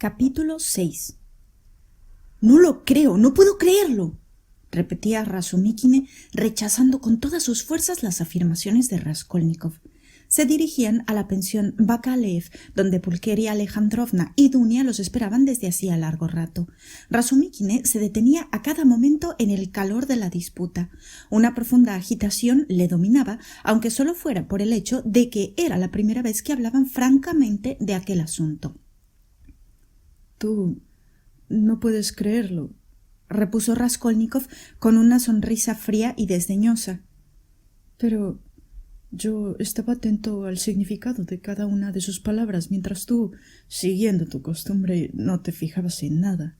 Capítulo 6. No lo creo, no puedo creerlo, repetía Razumikine, rechazando con todas sus fuerzas las afirmaciones de Raskolnikov. Se dirigían a la pensión Bakalev, donde Pulcheria Alejandrovna y Dunia los esperaban desde hacía largo rato. Razumikine se detenía a cada momento en el calor de la disputa. Una profunda agitación le dominaba, aunque solo fuera por el hecho de que era la primera vez que hablaban francamente de aquel asunto. Tú no puedes creerlo, repuso Raskolnikov con una sonrisa fría y desdeñosa. Pero yo estaba atento al significado de cada una de sus palabras, mientras tú, siguiendo tu costumbre, no te fijabas en nada.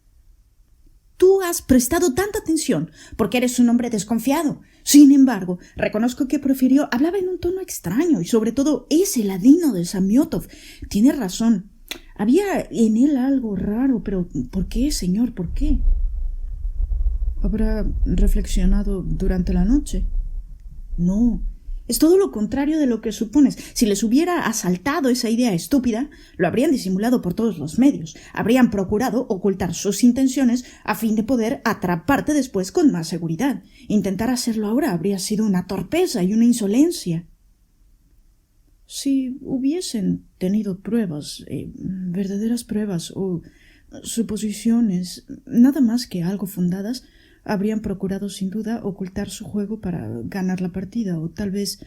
Tú has prestado tanta atención porque eres un hombre desconfiado. Sin embargo, reconozco que Porfirio hablaba en un tono extraño y sobre todo ese ladino de Samiotov. Tiene razón. Había en él algo raro, pero ¿por qué, señor? ¿Por qué? ¿Habrá reflexionado durante la noche? No, es todo lo contrario de lo que supones. Si les hubiera asaltado esa idea estúpida, lo habrían disimulado por todos los medios. Habrían procurado ocultar sus intenciones a fin de poder atraparte después con más seguridad. Intentar hacerlo ahora habría sido una torpeza y una insolencia. Si hubiesen tenido pruebas, verdaderas pruebas o suposiciones, nada más que algo fundadas, habrían procurado sin duda ocultar su juego para ganar la partida, o tal vez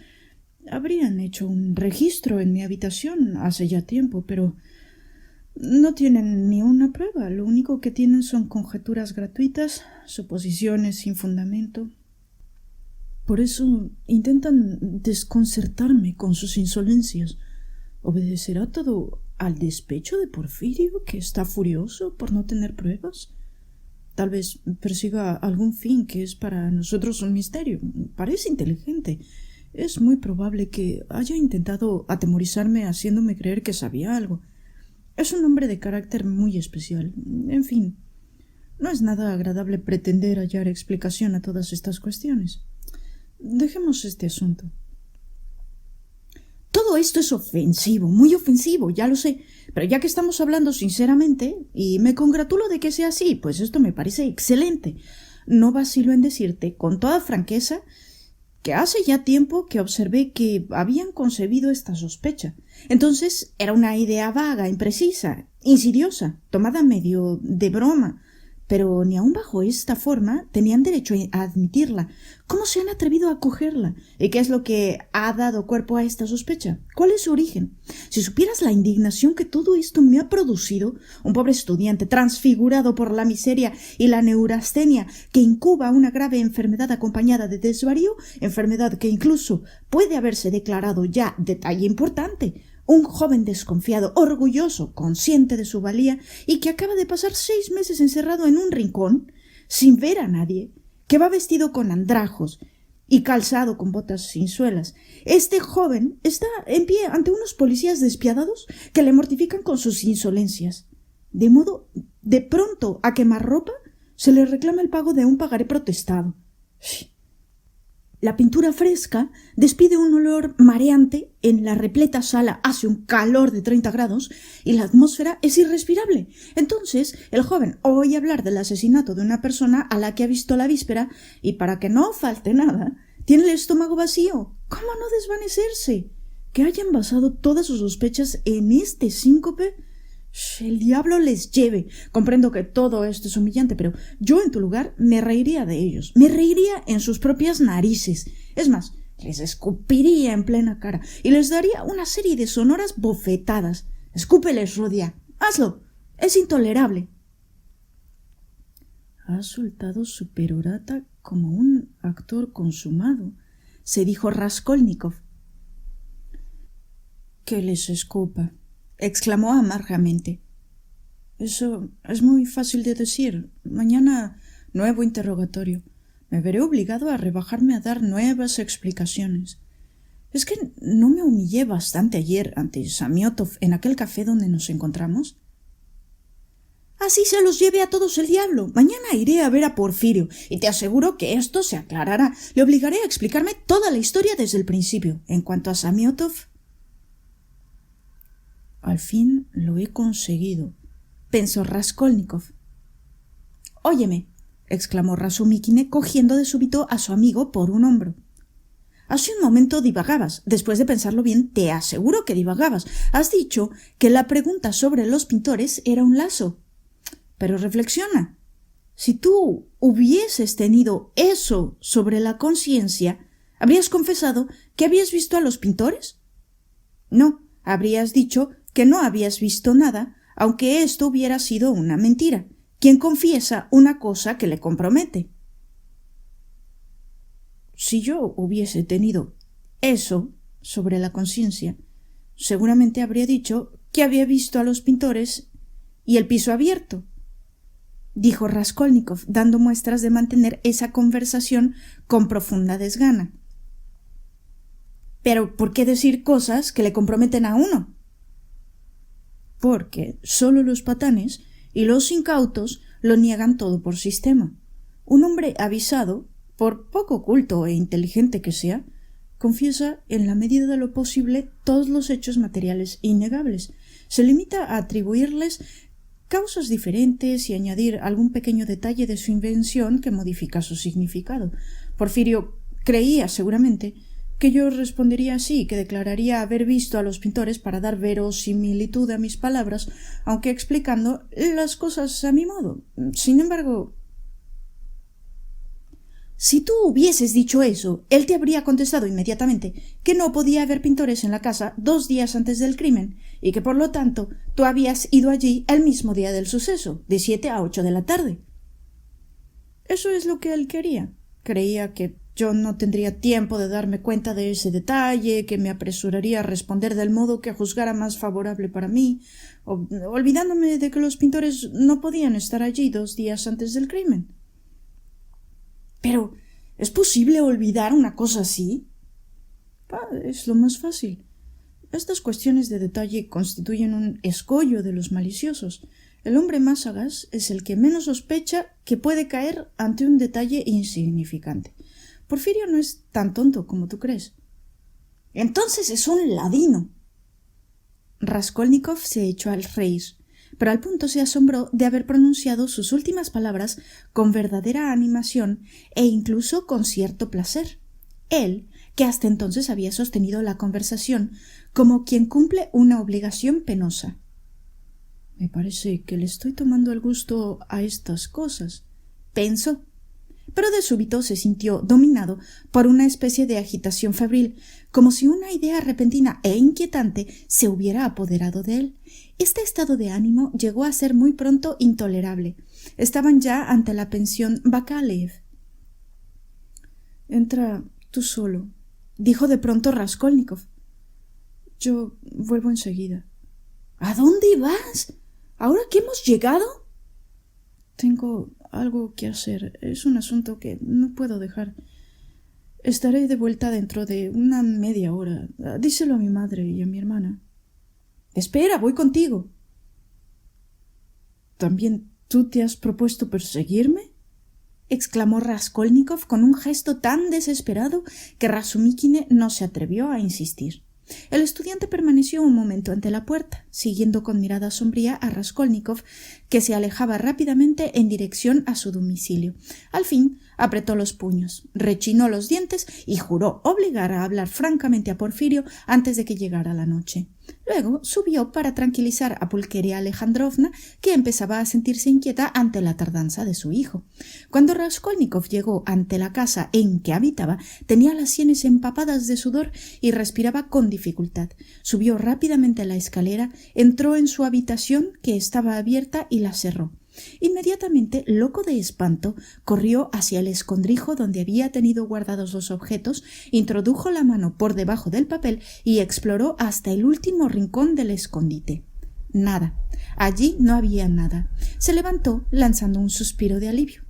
habrían hecho un registro en mi habitación hace ya tiempo, pero no tienen ni una prueba. Lo único que tienen son conjeturas gratuitas, suposiciones sin fundamento. Por eso intentan desconcertarme con sus insolencias. ¿Obedecerá todo al despecho de Porfirio, que está furioso por no tener pruebas? Tal vez persiga algún fin que es para nosotros un misterio. Parece inteligente. Es muy probable que haya intentado atemorizarme haciéndome creer que sabía algo. Es un hombre de carácter muy especial. En fin, no es nada agradable pretender hallar explicación a todas estas cuestiones. Dejemos este asunto. Todo esto es ofensivo, muy ofensivo, ya lo sé, pero ya que estamos hablando sinceramente, y me congratulo de que sea así, pues esto me parece excelente, no vacilo en decirte con toda franqueza que hace ya tiempo que observé que habían concebido esta sospecha. Entonces era una idea vaga, imprecisa, insidiosa, tomada medio de broma, pero ni aun bajo esta forma tenían derecho a admitirla. ¿Cómo se han atrevido a acogerla? ¿Y qué es lo que ha dado cuerpo a esta sospecha? ¿Cuál es su origen? Si supieras la indignación que todo esto me ha producido, un pobre estudiante transfigurado por la miseria y la neurastenia que incuba una grave enfermedad acompañada de desvarío, enfermedad que incluso puede haberse declarado ya detalle importante, un joven desconfiado, orgulloso, consciente de su valía y que acaba de pasar 6 meses encerrado en un rincón, sin ver a nadie, que va vestido con andrajos y calzado con botas sin suelas. Este joven está en pie ante unos policías despiadados que le mortifican con sus insolencias. De modo, de pronto, a quemarropa, se le reclama el pago de un pagaré protestado. La pintura fresca despide un olor mareante, en la repleta sala hace un calor de 30 grados y la atmósfera es irrespirable. Entonces el joven oye hablar del asesinato de una persona a la que ha visto la víspera y para que no falte nada, tiene el estómago vacío. ¿Cómo no desvanecerse? Que hayan basado todas sus sospechas en este síncope. El diablo les lleve. Comprendo que todo esto es humillante, pero yo en tu lugar me reiría de ellos. Me reiría en sus propias narices. Es más, les escupiría en plena cara y les daría una serie de sonoras bofetadas. Escúpeles, Rodia. Hazlo. Es intolerable. Ha soltado su perorata como un actor consumado, se dijo Raskolnikov. Que les escupa, exclamó amargamente. Eso es muy fácil de decir. Mañana nuevo interrogatorio. Me veré obligado a rebajarme a dar nuevas explicaciones. ¿Es que no me humillé bastante ayer ante Samiotov en aquel café donde nos encontramos? Así se los lleve a todos el diablo. Mañana iré a ver a Porfirio y te aseguro que esto se aclarará. Le obligaré a explicarme toda la historia desde el principio. En cuanto a Samiotov... Al fin lo he conseguido, pensó Raskolnikov. «Óyeme», exclamó Razumikine, cogiendo de súbito a su amigo por un hombro. «Hace un momento divagabas. Después de pensarlo bien, te aseguro que divagabas. Has dicho que la pregunta sobre los pintores era un lazo. Pero reflexiona. Si tú hubieses tenido eso sobre la conciencia, ¿habrías confesado que habías visto a los pintores? No, habrías dicho que no habías visto nada, aunque esto hubiera sido una mentira. ¿Quién confiesa una cosa que le compromete? Si yo hubiese tenido eso sobre la conciencia, seguramente habría dicho que había visto a los pintores y el piso abierto», dijo Raskolnikov, dando muestras de mantener esa conversación con profunda desgana. «Pero ¿por qué decir cosas que le comprometen a uno?» «Porque solo los patanes y los incautos lo niegan todo por sistema. Un hombre avisado, por poco culto e inteligente que sea, confiesa en la medida de lo posible todos los hechos materiales innegables. Se limita a atribuirles causas diferentes y añadir algún pequeño detalle de su invención que modifica su significado. Porfirio creía seguramente que yo respondería así, que declararía haber visto a los pintores para dar verosimilitud a mis palabras, aunque explicando las cosas a mi modo. Sin embargo, si tú hubieses dicho eso, él te habría contestado inmediatamente que no podía haber pintores en la casa 2 días antes del crimen y que por lo tanto tú habías ido allí el mismo día del suceso, de 7 a 8 de la tarde. Eso es lo que él quería. Creía que yo no tendría tiempo de darme cuenta de ese detalle, que me apresuraría a responder del modo que juzgara más favorable para mí, olvidándome de que los pintores no podían estar allí 2 días antes del crimen. Pero, ¿es posible olvidar una cosa así? Es lo más fácil. Estas cuestiones de detalle constituyen un escollo de los maliciosos. El hombre más sagaz es el que menos sospecha que puede caer ante un detalle insignificante. Porfirio no es tan tonto como tú crees. Entonces es un ladino. Raskolnikov se echó al reír, pero al punto se asombró de haber pronunciado sus últimas palabras con verdadera animación e incluso con cierto placer. Él, que hasta entonces había sostenido la conversación como quien cumple una obligación penosa. «Me parece que le estoy tomando el gusto a estas cosas», pensó, pero de súbito se sintió dominado por una especie de agitación febril, como si una idea repentina e inquietante se hubiera apoderado de él. Este estado de ánimo llegó a ser muy pronto intolerable. Estaban ya ante la pensión Bakalev. «Entra tú solo», dijo de pronto Raskolnikov. «Yo vuelvo enseguida». «¿A dónde vas? ¿Ahora que hemos llegado?» «Tengo algo que hacer. Es un asunto que no puedo dejar. Estaré de vuelta dentro de una media hora. Díselo a mi madre y a mi hermana». «Espera, voy contigo». «¿También tú te has propuesto perseguirme?», exclamó Raskolnikov con un gesto tan desesperado que Razumikine no se atrevió a insistir. El estudiante permaneció un momento ante la puerta, siguiendo con mirada sombría a Raskolnikov, que se alejaba rápidamente en dirección a su domicilio. Al fin apretó los puños, rechinó los dientes y juró obligar a hablar francamente a Porfirio antes de que llegara la noche. Luego subió para tranquilizar a Pulqueria Alejandrovna, que empezaba a sentirse inquieta ante la tardanza de su hijo. Cuando Raskolnikov llegó ante la casa en que habitaba, tenía las sienes empapadas de sudor y respiraba con dificultad. Subió rápidamente la escalera, entró en su habitación, que estaba abierta, y la cerró. Inmediatamente, loco de espanto, corrió hacia el escondrijo donde había tenido guardados los objetos, introdujo la mano por debajo del papel y exploró hasta el último rincón del escondite. Nada. Allí no había nada. Se levantó lanzando un suspiro de alivio.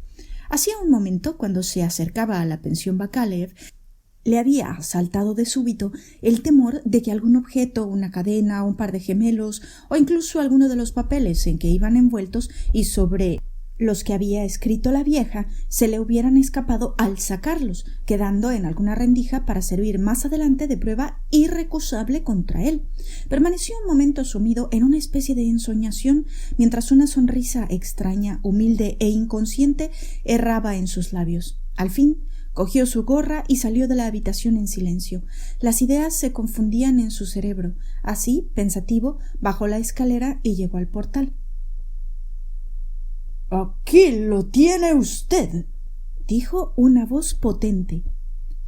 Hacía un momento, cuando se acercaba a la pensión Bakalev, le había asaltado de súbito el temor de que algún objeto, una cadena, un par de gemelos o incluso alguno de los papeles en que iban envueltos y sobre Los que había escrito la vieja se le hubieran escapado al sacarlos, quedando en alguna rendija para servir más adelante de prueba irrecusable contra él. Permaneció un momento sumido en una especie de ensoñación, mientras una sonrisa extraña, humilde e inconsciente erraba en sus labios. Al fin, cogió su gorra y salió de la habitación en silencio. Las ideas se confundían en su cerebro. Así, pensativo, bajó la escalera y llegó al portal. «Aquí lo tiene usted», dijo una voz potente.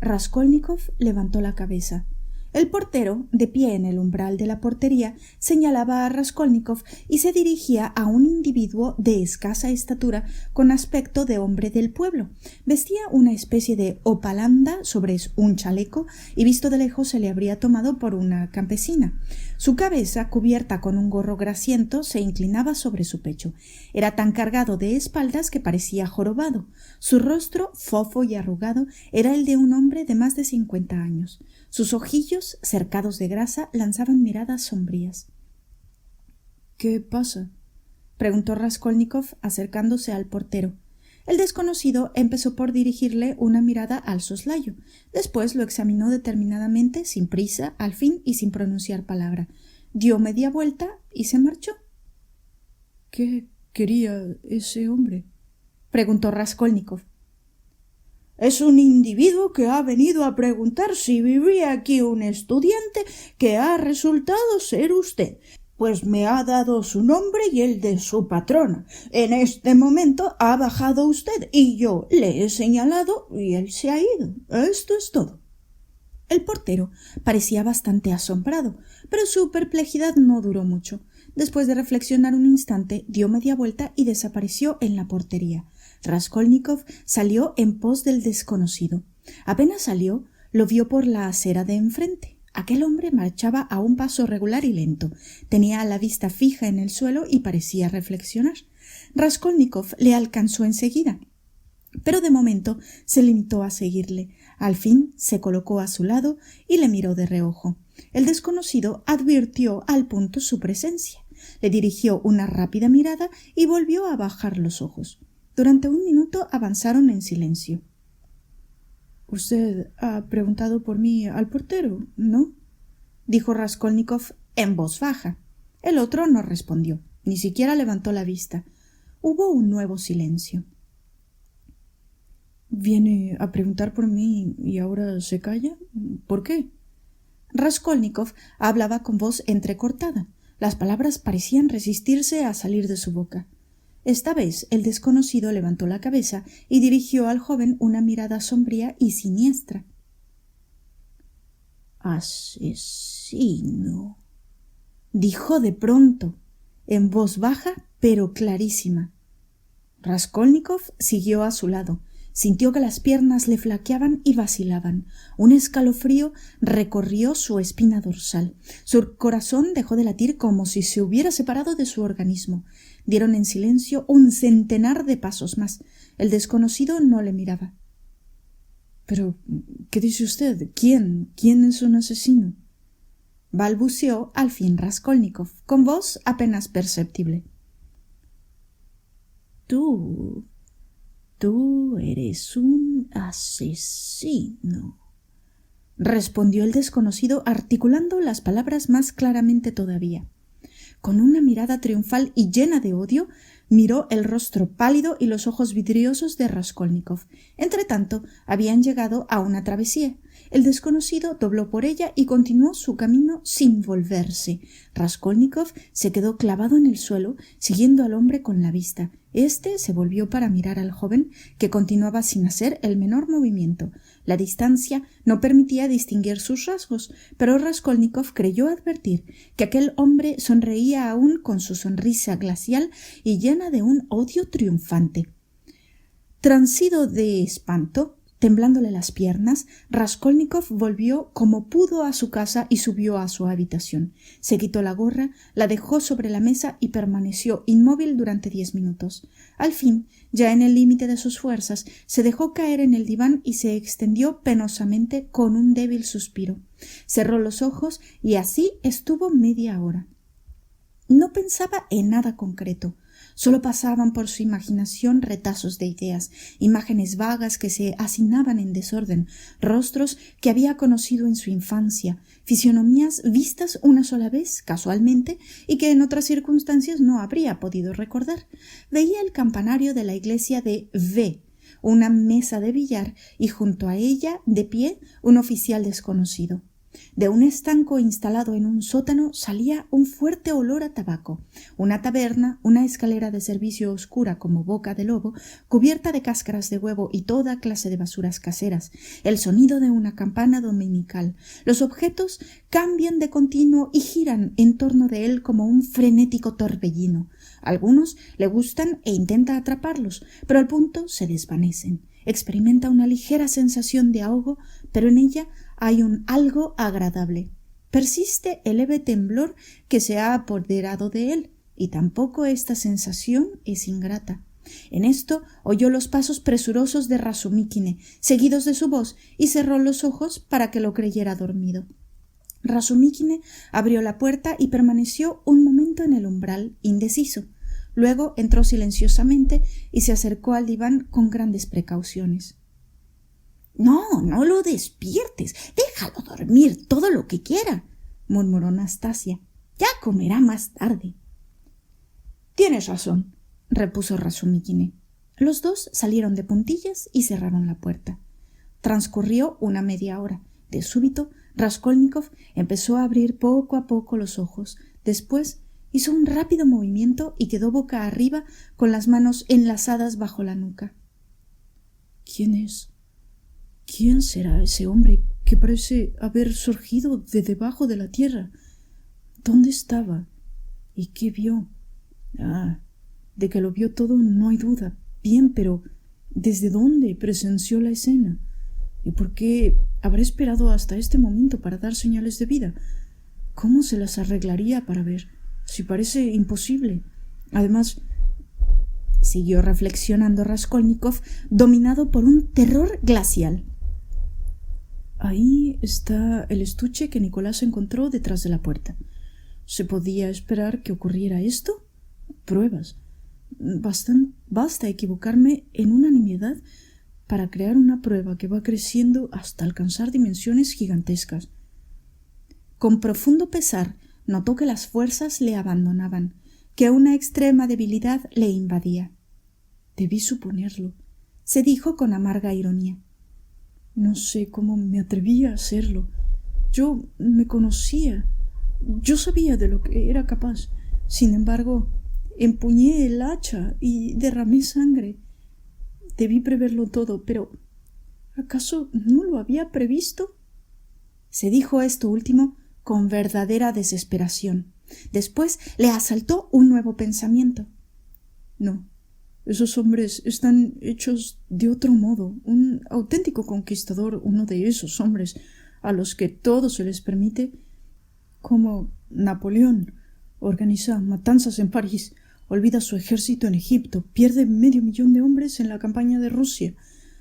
Raskolnikov levantó la cabeza. El portero, de pie en el umbral de la portería, señalaba a Raskolnikov y se dirigía a un individuo de escasa estatura con aspecto de hombre del pueblo. Vestía una especie de hopalanda sobre un chaleco y visto de lejos se le habría tomado por una campesina. Su cabeza, cubierta con un gorro grasiento, se inclinaba sobre su pecho. Era tan cargado de espaldas que parecía jorobado. Su rostro, fofo y arrugado, era el de un hombre de más de 50 años. Sus ojillos, cercados de grasa, lanzaban miradas sombrías. «¿Qué pasa?», preguntó Raskolnikov, acercándose al portero. El desconocido empezó por dirigirle una mirada al soslayo. Después lo examinó determinadamente, sin prisa, al fin y sin pronunciar palabra. Dio media vuelta y se marchó. «¿Qué quería ese hombre?», preguntó Raskolnikov. «Es un individuo que ha venido a preguntar si vivía aquí un estudiante que ha resultado ser usted, pues me ha dado su nombre y el de su patrona. En este momento ha bajado usted y yo le he señalado y él se ha ido. Esto es todo». El portero parecía bastante asombrado, pero su perplejidad no duró mucho. Después de reflexionar un instante, dio media vuelta y desapareció en la portería. Raskolnikov salió en pos del desconocido. Apenas salió, lo vio por la acera de enfrente. Aquel hombre marchaba a un paso regular y lento. Tenía la vista fija en el suelo y parecía reflexionar. Raskolnikov le alcanzó enseguida, pero de momento se limitó a seguirle. Al fin se colocó a su lado y le miró de reojo. El desconocido advirtió al punto su presencia. Le dirigió una rápida mirada y volvió a bajar los ojos. Durante un minuto avanzaron en silencio. «Usted ha preguntado por mí al portero, ¿no?», dijo Raskolnikov en voz baja. El otro no respondió, ni siquiera levantó la vista. Hubo un nuevo silencio. «¿Viene a preguntar por mí y ahora se calla? ¿Por qué?». Raskolnikov hablaba con voz entrecortada. Las palabras parecían resistirse a salir de su boca. Esta vez el desconocido levantó la cabeza y dirigió al joven una mirada sombría y siniestra. «Asesino», dijo de pronto, en voz baja pero clarísima. Raskolnikov siguió a su lado. Sintió que las piernas le flaqueaban y vacilaban. Un escalofrío recorrió su espina dorsal. Su corazón dejó de latir como si se hubiera separado de su organismo. Dieron en silencio un centenar de pasos más. El desconocido no le miraba. «¿Pero qué dice usted? ¿Quién es un asesino?», balbuceó al fin Raskolnikov, con voz apenas perceptible. Tú eres un asesino», respondió el desconocido, articulando las palabras más claramente todavía. Con una mirada triunfal y llena de odio, miró el rostro pálido y los ojos vidriosos de Raskolnikov. Entretanto, habían llegado a una travesía. El desconocido dobló por ella y continuó su camino sin volverse. Raskolnikov se quedó clavado en el suelo, siguiendo al hombre con la vista. Este se volvió para mirar al joven, que continuaba sin hacer el menor movimiento. La distancia no permitía distinguir sus rasgos, pero Raskolnikov creyó advertir que aquel hombre sonreía aún con su sonrisa glacial y llena de un odio triunfante. Transido de espanto, temblándole las piernas, Raskolnikov volvió como pudo a su casa y subió a su habitación. Se quitó la gorra, la dejó sobre la mesa y permaneció inmóvil durante 10 minutos. Al fin, ya en el límite de sus fuerzas, se dejó caer en el diván y se extendió penosamente con un débil suspiro. Cerró los ojos y así estuvo media hora. No pensaba en nada concreto. Solo pasaban por su imaginación retazos de ideas, imágenes vagas que se asignaban en desorden, rostros que había conocido en su infancia, fisionomías vistas una sola vez, casualmente, y que en otras circunstancias no habría podido recordar. Veía el campanario de la iglesia de V, una mesa de billar y junto a ella, de pie, un oficial desconocido. De un estanco instalado en un sótano salía un fuerte olor a tabaco. Una taberna, una escalera de servicio oscura como boca de lobo, cubierta de cáscaras de huevo y toda clase de basuras caseras, el sonido de una campana dominical. Los objetos cambian de continuo y giran en torno de él como un frenético torbellino. Algunos le gustan e intenta atraparlos, pero al punto se desvanecen. Experimenta una ligera sensación de ahogo, pero en ella hay un algo agradable. Persiste el leve temblor que se ha apoderado de él, y tampoco esta sensación es ingrata. En esto oyó los pasos presurosos de Rasumikine, seguidos de su voz, y cerró los ojos para que lo creyera dormido. Rasumikine abrió la puerta y permaneció un momento en el umbral, indeciso. Luego entró silenciosamente y se acercó al diván con grandes precauciones. «No, no lo despiertes. Déjalo dormir todo lo que quiera», murmuró Nastasia. «Ya comerá más tarde». «Tienes razón», repuso Rasumikine. Los dos salieron de puntillas y cerraron la puerta. Transcurrió una media hora. De súbito, Raskolnikov empezó a abrir poco a poco los ojos. Después hizo un rápido movimiento y quedó boca arriba con las manos enlazadas bajo la nuca. ¿Quién es? ¿Quién será ese hombre que parece haber surgido de debajo de la tierra? ¿Dónde estaba? ¿Y qué vio? De que lo vio todo no hay duda. Bien, pero ¿desde dónde presenció la escena? ¿Y por qué habrá esperado hasta este momento para dar señales de vida? ¿Cómo se las arreglaría para ver? Si parece imposible. Además, siguió reflexionando Raskolnikov, dominado por un terror glacial. Ahí está el estuche que Nicolás encontró detrás de la puerta. ¿Se podía esperar que ocurriera esto? Pruebas. Basta equivocarme en una nimiedad para crear una prueba que va creciendo hasta alcanzar dimensiones gigantescas. Con profundo pesar notó que las fuerzas le abandonaban, que una extrema debilidad le invadía. Debí suponerlo, se dijo con amarga ironía. No sé cómo me atreví a hacerlo. Yo me conocía. Yo sabía de lo que era capaz. Sin embargo, empuñé el hacha y derramé sangre. Debí preverlo todo, pero ¿acaso no lo había previsto? Se dijo esto último con verdadera desesperación. Después le asaltó un nuevo pensamiento. No, esos hombres están hechos de otro modo. Un auténtico conquistador, uno de esos hombres a los que todo se les permite, como Napoleón, organiza matanzas en París, olvida su ejército en Egipto, pierde 500.000 de hombres en la campaña de Rusia,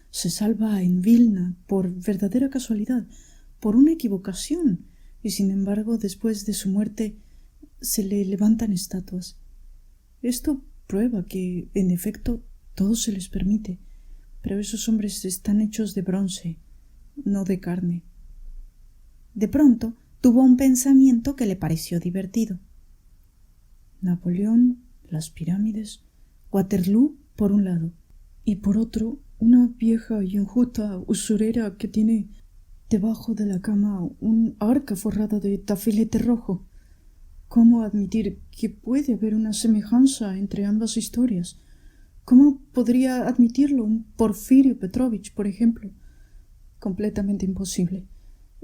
se salva en Vilna por verdadera casualidad, por una equivocación, y sin embargo después de su muerte se le levantan estatuas. Esto prueba que, en efecto, todo se les permite, pero esos hombres están hechos de bronce, no de carne. De pronto tuvo un pensamiento que le pareció divertido. Napoleón, las pirámides, Waterloo por un lado, y por otro una vieja y enjuta usurera que tiene debajo de la cama un arca forrada de tafilete rojo. ¿Cómo admitir que puede haber una semejanza entre ambas historias? ¿Cómo podría admitirlo un Porfirio Petrovich, por ejemplo? Completamente imposible.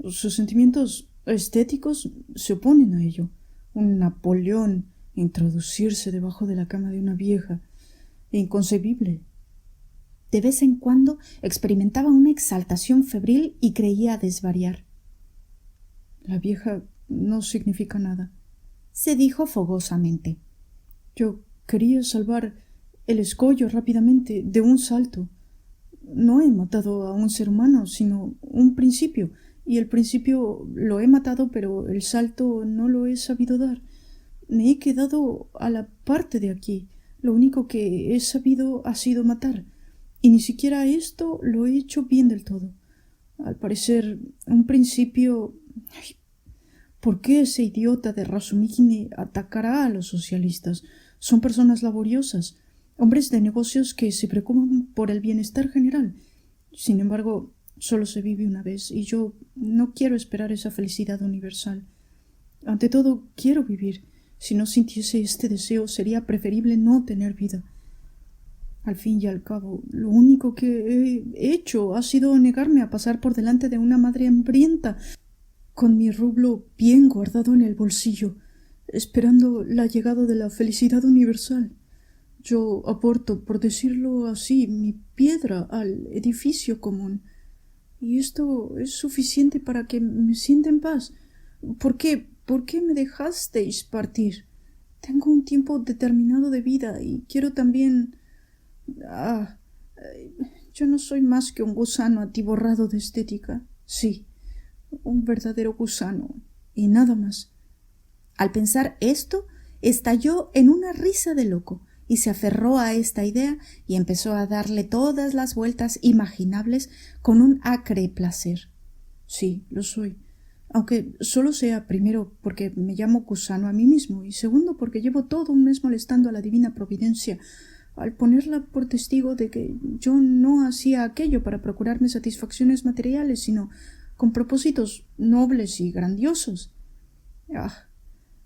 Sus sentimientos estéticos se oponen a ello. Un Napoleón introducirse debajo de la cama de una vieja. Inconcebible. De vez en cuando experimentaba una exaltación febril y creía desvariar. La vieja no significa nada, se dijo fogosamente. Yo quería salvar el escollo rápidamente, de un salto. No he matado a un ser humano, sino un principio, y el principio lo he matado, pero el salto no lo he sabido dar. Me he quedado a la parte de aquí. Lo único que he sabido ha sido matar. Y ni siquiera esto lo he hecho bien del todo. Al parecer, un principio... Ay, ¿por qué ese idiota de Razumihin atacará a los socialistas? Son personas laboriosas, hombres de negocios que se preocupan por el bienestar general. Sin embargo, solo se vive una vez y yo no quiero esperar esa felicidad universal. Ante todo, quiero vivir. Si no sintiese este deseo, sería preferible no tener vida. Al fin y al cabo, lo único que he hecho ha sido negarme a pasar por delante de una madre hambrienta, con mi rublo bien guardado en el bolsillo, esperando la llegada de la felicidad universal. Yo aporto, por decirlo así, mi piedra al edificio común. Y esto es suficiente para que me sienta en paz. ¿Por qué me dejasteis partir? Tengo un tiempo determinado de vida y quiero también... yo no soy más que un gusano atiborrado de estética. Sí, un verdadero gusano, y nada más. Al pensar esto, estalló en una risa de loco y se aferró a esta idea y empezó a darle todas las vueltas imaginables con un acre placer. Sí, lo soy, aunque solo sea primero porque me llamo gusano a mí mismo y segundo porque llevo todo un mes molestando a la divina providencia al ponerla por testigo de que yo no hacía aquello para procurarme satisfacciones materiales, sino con propósitos nobles y grandiosos.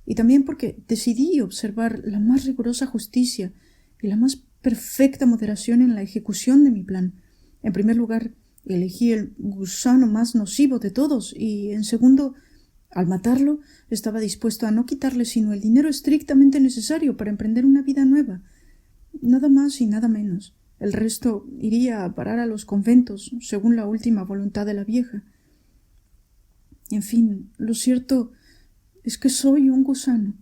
Y también porque decidí observar la más rigurosa justicia y la más perfecta moderación en la ejecución de mi plan. En primer lugar, elegí el gusano más nocivo de todos y, en segundo, al matarlo, estaba dispuesto a no quitarle sino el dinero estrictamente necesario para emprender una vida nueva. Nada más y nada menos. El resto iría a parar a los conventos, según la última voluntad de la vieja. En fin, lo cierto es que soy un gusano,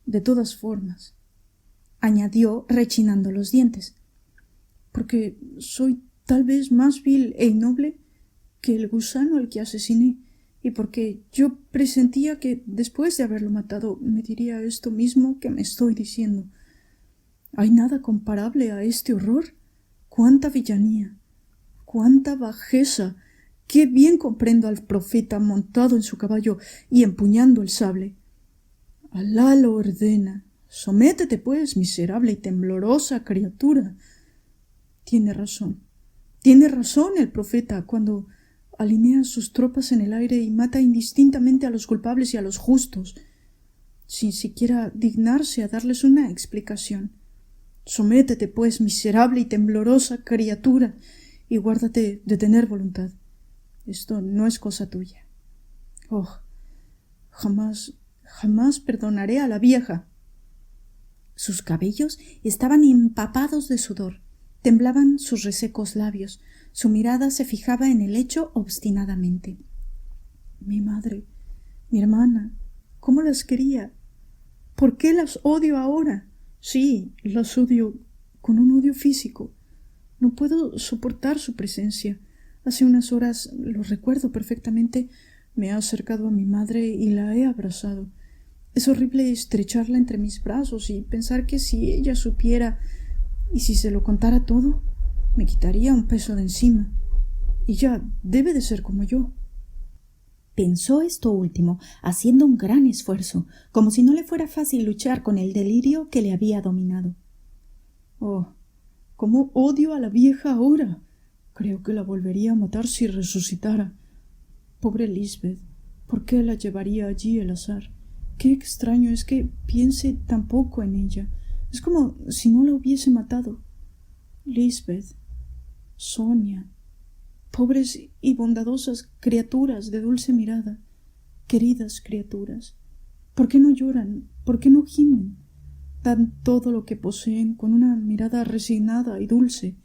de todas formas, añadió rechinando los dientes, porque soy tal vez más vil e innoble que el gusano al que asesiné, y porque yo presentía que después de haberlo matado me diría esto mismo que me estoy diciendo. ¿Hay nada comparable a este horror? ¡Cuánta villanía! ¡Cuánta bajeza! ¡Qué bien comprendo al profeta montado en su caballo y empuñando el sable! Alá lo ordena. Sométete, pues, miserable y temblorosa criatura. Tiene razón el profeta cuando alinea sus tropas en el aire y mata indistintamente a los culpables y a los justos, sin siquiera dignarse a darles una explicación. Sométete, pues, miserable y temblorosa criatura, y guárdate de tener voluntad. Esto no es cosa tuya. Oh, jamás perdonaré a la vieja. Sus cabellos estaban empapados de sudor, temblaban sus resecos labios, su mirada se fijaba en el lecho obstinadamente. Mi madre, mi hermana, ¿cómo las quería? ¿Por qué las odio ahora? Sí, las odio con un odio físico. No puedo soportar su presencia. Hace unas horas, lo recuerdo perfectamente, me he acercado a mi madre y la he abrazado. Es horrible estrecharla entre mis brazos y pensar que si ella supiera y si se lo contara todo, me quitaría un peso de encima. Ella debe de ser como yo. Pensó esto último, haciendo un gran esfuerzo, como si no le fuera fácil luchar con el delirio que le había dominado. Oh, cómo odio a la vieja ahora. Creo que la volvería a matar si resucitara. Pobre Lisbeth, ¿por qué la llevaría allí el azar? Qué extraño es que piense tan poco en ella. Es como si no la hubiese matado. Lisbeth, Sonia, pobres y bondadosas criaturas de dulce mirada, queridas criaturas, ¿por qué no lloran? ¿Por qué no gimen? Dan todo lo que poseen con una mirada resignada y dulce.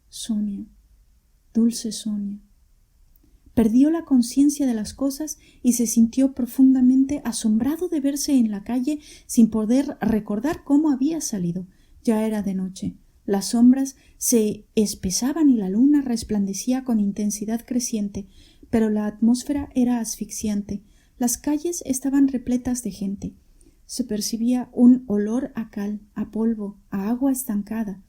Sonia, dulce Sonia. Perdió la conciencia de las cosas y se sintió profundamente asombrado de verse en la calle sin poder recordar cómo había salido. Ya era de noche. Las sombras se espesaban y la luna resplandecía con intensidad creciente, pero la atmósfera era asfixiante. Las calles estaban repletas de gente. se percibía un olor a cal, a polvo, a agua estancada.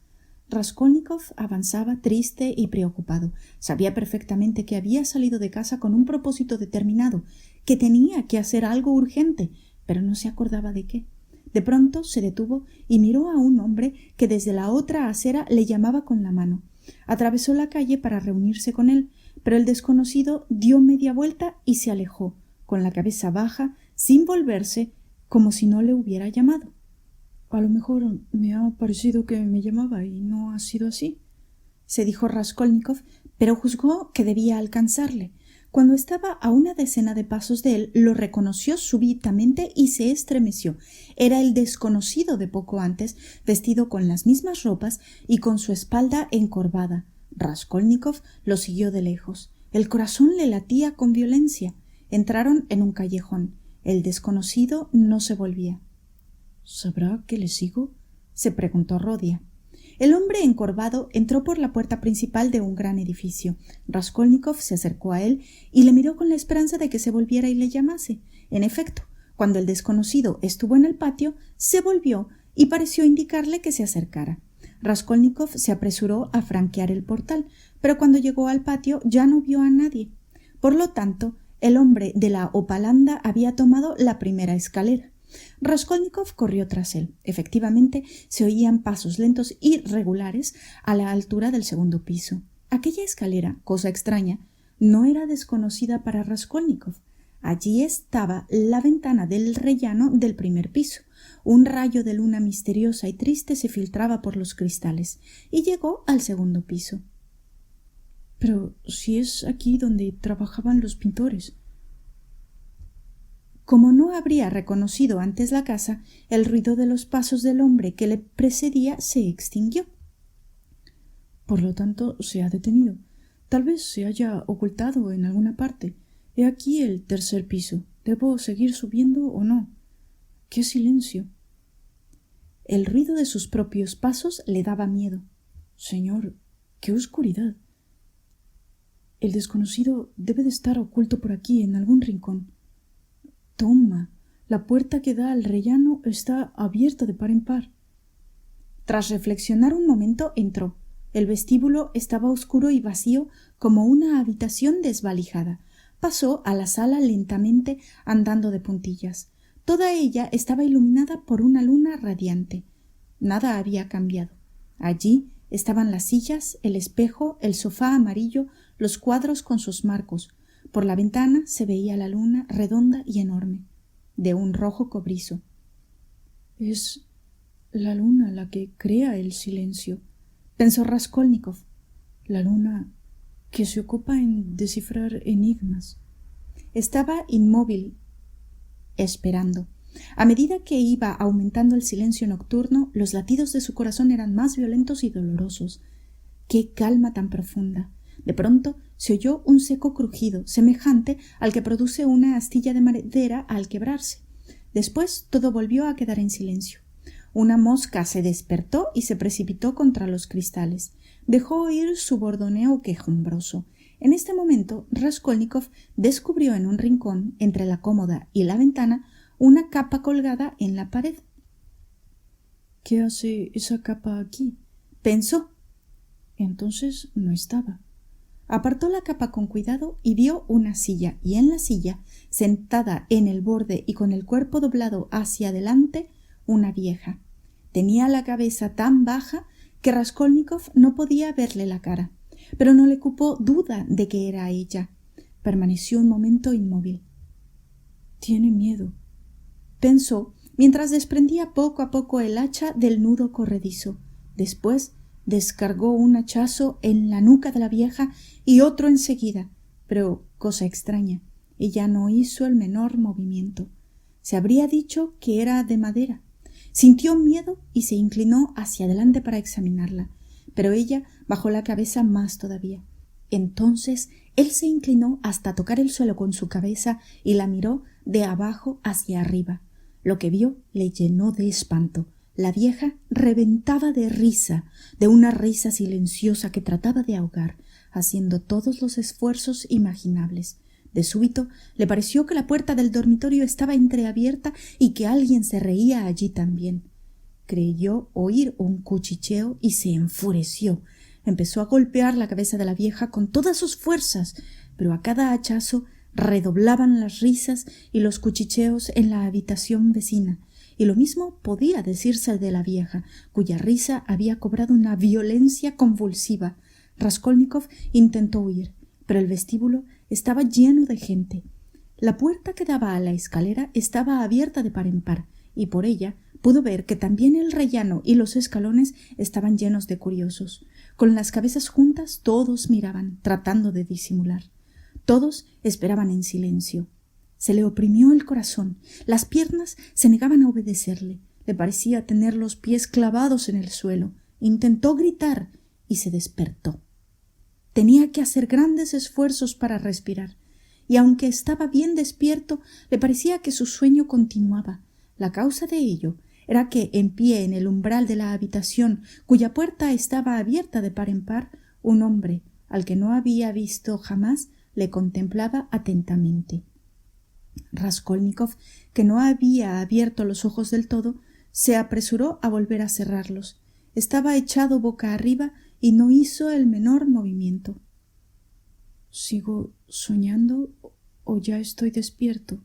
Raskolnikov avanzaba triste y preocupado. Sabía perfectamente que había salido de casa con un propósito determinado, que tenía que hacer algo urgente, pero no se acordaba de qué. De pronto se detuvo y miró a un hombre que desde la otra acera le llamaba con la mano. Atravesó la calle para reunirse con él, pero el desconocido dio media vuelta y se alejó, con la cabeza baja, sin volverse, como si no le hubiera llamado. A lo mejor me ha parecido que me llamaba y no ha sido así, se dijo Raskolnikov, pero juzgó que debía alcanzarle. Cuando estaba a una decena de pasos de él, lo reconoció súbitamente y se estremeció. Era el desconocido de poco antes, vestido con las mismas ropas y con su espalda encorvada. Raskolnikov lo siguió de lejos. El corazón le latía con violencia. Entraron en un callejón. El desconocido no se volvía. ¿Sabrá que le sigo?, se preguntó Rodia. El hombre encorvado entró por la puerta principal de un gran edificio. Raskolnikov se acercó a él y le miró con la esperanza de que se volviera y le llamase. En efecto, cuando el desconocido estuvo en el patio, se volvió y pareció indicarle que se acercara. Raskolnikov se apresuró a franquear el portal, pero cuando llegó al patio ya no vio a nadie. Por lo tanto, el hombre de la hopalanda había tomado la primera escalera. Raskolnikov corrió tras él. Efectivamente, se oían pasos lentos y regulares a la altura del segundo piso. Aquella escalera, cosa extraña, no era desconocida para Raskolnikov. Allí estaba la ventana del rellano del primer piso. Un rayo de luna misteriosa y triste se filtraba por los cristales y llegó al segundo piso. Pero si es aquí donde trabajaban los pintores. Como no habría reconocido antes la casa, el ruido de los pasos del hombre que le precedía se extinguió. Por lo tanto, se ha detenido. Tal vez se haya ocultado en alguna parte. He aquí el tercer piso. ¿Debo seguir subiendo o no? ¡Qué silencio! El ruido de sus propios pasos le daba miedo. Señor, qué oscuridad. El desconocido debe de estar oculto por aquí, en algún rincón. Toma, la puerta que da al rellano está abierta de par en par. Tras reflexionar un momento, entró. El vestíbulo estaba oscuro y vacío como una habitación desvalijada. Pasó a la sala lentamente, andando de puntillas. Toda ella estaba iluminada por una luna radiante. Nada había cambiado. Allí estaban las sillas, el espejo, el sofá amarillo, los cuadros con sus marcos. Por la ventana se veía la luna redonda y enorme, de un rojo cobrizo. Es la luna la que crea el silencio, pensó Raskolnikov. La luna que se ocupa en descifrar enigmas. Estaba inmóvil, esperando. A medida que iba aumentando el silencio nocturno, los latidos de su corazón eran más violentos y dolorosos. ¡Qué calma tan profunda! De pronto se oyó un seco crujido, semejante al que produce una astilla de madera al quebrarse. Después todo volvió a quedar en silencio. Una mosca se despertó y se precipitó contra los cristales. Dejó oír su bordoneo quejumbroso. En este momento Raskolnikov descubrió en un rincón, entre la cómoda y la ventana, una capa colgada en la pared. ¿Qué hace esa capa aquí?, pensó. Entonces no estaba. Apartó la capa con cuidado y vio una silla, y en la silla, sentada en el borde y con el cuerpo doblado hacia adelante, una vieja. Tenía la cabeza tan baja que Raskolnikov no podía verle la cara, pero no le cupo duda de que era ella. Permaneció un momento inmóvil. Tiene miedo, pensó, mientras desprendía poco a poco el hacha del nudo corredizo. Después descargó un hachazo en la nuca de la vieja y otro enseguida, pero, cosa extraña, ella no hizo el menor movimiento. Se habría dicho que era de madera. Sintió miedo y se inclinó hacia adelante para examinarla, pero ella bajó la cabeza más todavía. Entonces él se inclinó hasta tocar el suelo con su cabeza y la miró de abajo hacia arriba. Lo que vio le llenó de espanto. La vieja reventaba de risa, de una risa silenciosa que trataba de ahogar, haciendo todos los esfuerzos imaginables. De súbito le pareció que la puerta del dormitorio estaba entreabierta y que alguien se reía allí también. Creyó oír un cuchicheo y se enfureció. Empezó a golpear la cabeza de la vieja con todas sus fuerzas, pero a cada hachazo redoblaban las risas y los cuchicheos en la habitación vecina, y lo mismo podía decirse de la vieja, cuya risa había cobrado una violencia convulsiva. Raskolnikov intentó huir, pero el vestíbulo estaba lleno de gente. La puerta que daba a la escalera estaba abierta de par en par, y por ella pudo ver que también el rellano y los escalones estaban llenos de curiosos. Con las cabezas juntas todos miraban, tratando de disimular. Todos esperaban en silencio. Se le oprimió el corazón, las piernas se negaban a obedecerle, le parecía tener los pies clavados en el suelo. Intentó gritar y se despertó. Tenía que hacer grandes esfuerzos para respirar, y aunque estaba bien despierto, le parecía que su sueño continuaba. La causa de ello era que, en pie en el umbral de la habitación, cuya puerta estaba abierta de par en par, un hombre, al que no había visto jamás, le contemplaba atentamente. Raskolnikov, que no había abierto los ojos del todo, se apresuró a volver a cerrarlos. Estaba echado boca arriba y no hizo el menor movimiento. ¿Sigo soñando o ya estoy despierto?,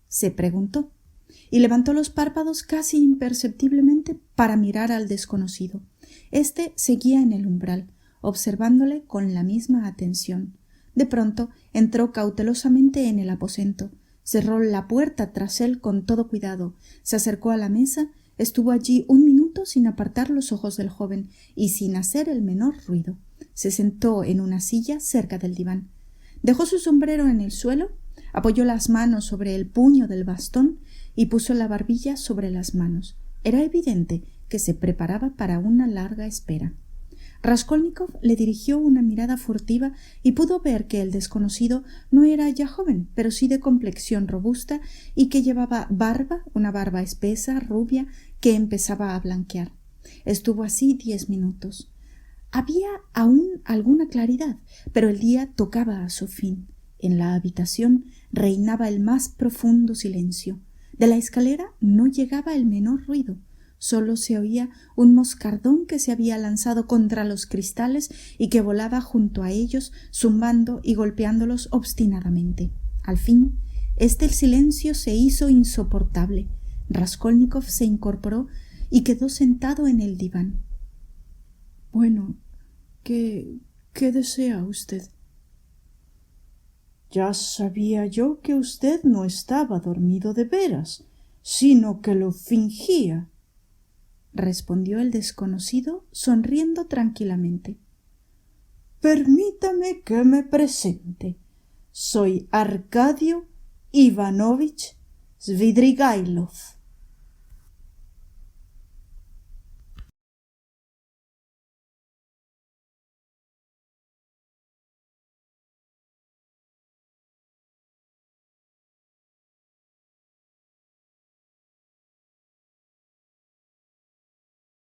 se preguntó, y levantó los párpados casi imperceptiblemente para mirar al desconocido. Este seguía en el umbral, observándole con la misma atención. De pronto entró cautelosamente en el aposento, cerró la puerta tras él con todo cuidado, se acercó a la mesa, estuvo allí un minuto sin apartar los ojos del joven y sin hacer el menor ruido. Se sentó en una silla cerca del diván. Dejó su sombrero en el suelo, apoyó las manos sobre el puño del bastón y puso la barbilla sobre las manos. Era evidente que se preparaba para una larga espera. Raskolnikov le dirigió una mirada furtiva y pudo ver que el desconocido no era ya joven, pero sí de complexión robusta y que llevaba barba, una barba espesa, rubia, que empezaba a blanquear. Estuvo así 10 minutos. Había aún alguna claridad, pero el día tocaba a su fin. En la habitación reinaba el más profundo silencio. De la escalera no llegaba el menor ruido. Solo se oía un moscardón que se había lanzado contra los cristales y que volaba junto a ellos, zumbando y golpeándolos obstinadamente. Al fin, este silencio se hizo insoportable. Raskolnikov se incorporó y quedó sentado en el diván. Bueno, ¿qué desea usted? Ya sabía yo que usted no estaba dormido de veras, sino que lo fingía, respondió el desconocido, sonriendo tranquilamente. Permítame que me presente. Soy Arkadio Ivanovich Svidrigailov.